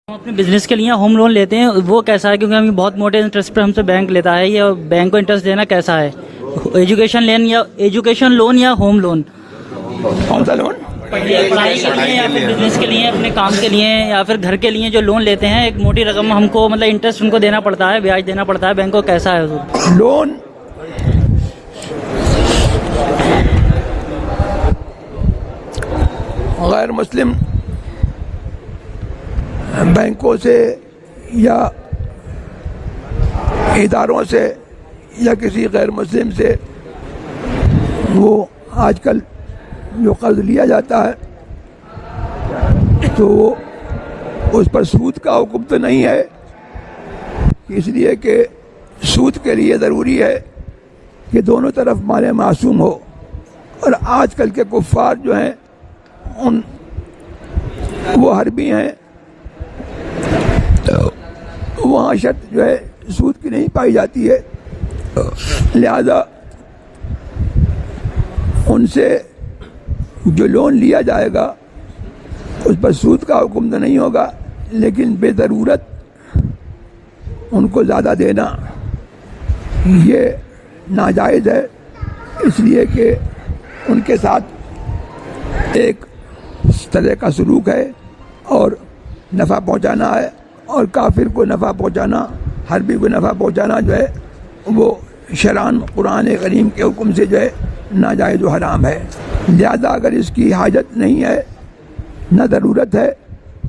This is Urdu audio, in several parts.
ہم اپنے بزنس کے لیے ہوم لون لیتے ہیں، وہ کیسا ہے؟ کیونکہ ہمیں بہت موٹے انٹرسٹ پر ہم سے بینک لیتا ہے، یہ بینک کو انٹرسٹ دینا کیسا ہے؟ ایجوکیشن لون یا ہوم لون؟ کون سا لون؟ پڑھائی کے لیے یا پھر بزنس کے لیے، اپنے کام کے لیے یا پھر گھر کے لیے جو لون لیتے ہیں، ایک موٹی رقم ہم کو مطلب انٹرسٹ ان کو دینا پڑتا ہے، بیاج دینا پڑتا ہے، بینک کو کیسا ہے حضور؟ لون غیر مسلم بینکوں سے یا اداروں سے یا کسی غیر مسلم سے وہ آج کل جو قرض لیا جاتا ہے تو اس پر سود کا حکم تو نہیں ہے، اس لیے کہ سود کے لیے ضروری ہے کہ دونوں طرف مال معصوم ہو، اور آج کل کے کفار جو ہیں وہ حربی ہیں، وہاں شرط جو ہے سود کی نہیں پائی جاتی ہے، لہذا ان سے جو لون لیا جائے گا اس پر سود کا حکم تو نہیں ہوگا، لیکن بے ضرورت ان کو زیادہ دینا یہ ناجائز ہے، اس لیے کہ ان کے ساتھ ایک طرح کا سلوک ہے اور نفع پہنچانا ہے، اور کافر کو نفع پہنچانا، حربی کو نفع پہنچانا جو ہے وہ شرعاً قرآن کریم کے حکم سے جو ہے ناجائز و حرام ہے۔ لہذا اگر اس کی حاجت نہیں ہے، نہ ضرورت ہے،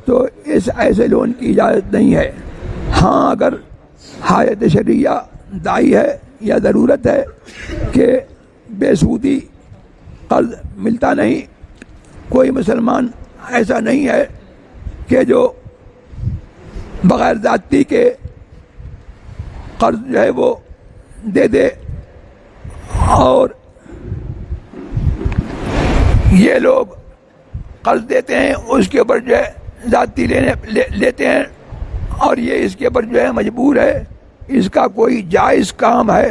تو اس ایسے لون کی اجازت نہیں ہے۔ ہاں اگر حاجت شرعیہ داعی ہے یا ضرورت ہے کہ بے سودی قرض ملتا نہیں، کوئی مسلمان ایسا نہیں ہے کہ جو بغیر زیادتی کے قرض جو ہے وہ دے دے، اور یہ لوگ قرض دیتے ہیں اس کے اوپر جو ہے زیادتی لیتے ہیں، اور یہ اس کے اوپر جو ہے مجبور ہے، اس کا کوئی جائز کام ہے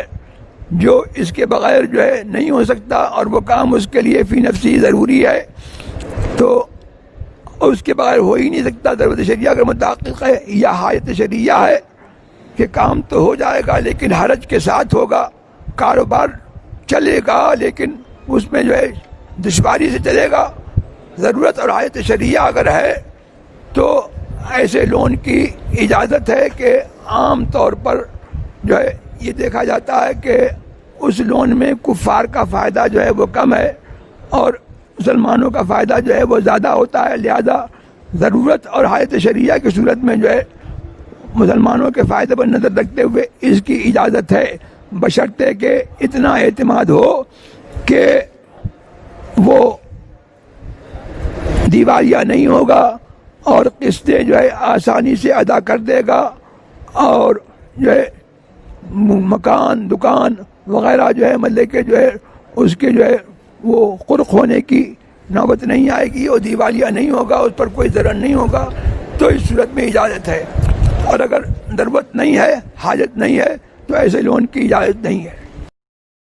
جو اس کے بغیر جو ہے نہیں ہو سکتا، اور وہ کام اس کے لیے فی نفسی ضروری ہے، تو اس کے بغیر ہو ہی نہیں سکتا۔ ضرورت شرعیہ اگر متحقق ہے یا حاجت شرعیہ ہے کہ کام تو ہو جائے گا لیکن حرج کے ساتھ ہوگا، کاروبار چلے گا لیکن اس میں جو ہے دشواری سے چلے گا، ضرورت اور حاجت شرعیہ اگر ہے تو ایسے لون کی اجازت ہے کہ عام طور پر جو ہے یہ دیکھا جاتا ہے کہ اس لون میں کفار کا فائدہ جو ہے وہ کم ہے اور مسلمانوں کا فائدہ جو ہے وہ زیادہ ہوتا ہے، لہذا ضرورت اور حاجت شرعیہ کی صورت میں جو ہے مسلمانوں کے فائدے پر نظر رکھتے ہوئے اس کی اجازت ہے، بشرطے کہ اتنا اعتماد ہو کہ وہ دیوالیہ نہیں ہوگا اور قسطیں جو ہے آسانی سے ادا کر دے گا، اور جو ہے مکان دکان وغیرہ جو ہے مطلب کہ جو ہے اس کے جو ہے وہ قرق ہونے کی نوبت نہیں آئے گی، اور دیوالیہ نہیں ہوگا، اس پر کوئی ضرر نہیں ہوگا، تو اس صورت میں اجازت ہے۔ اور اگر ضرورت نہیں ہے، حاجت نہیں ہے، تو ایسے لون کی اجازت نہیں ہے۔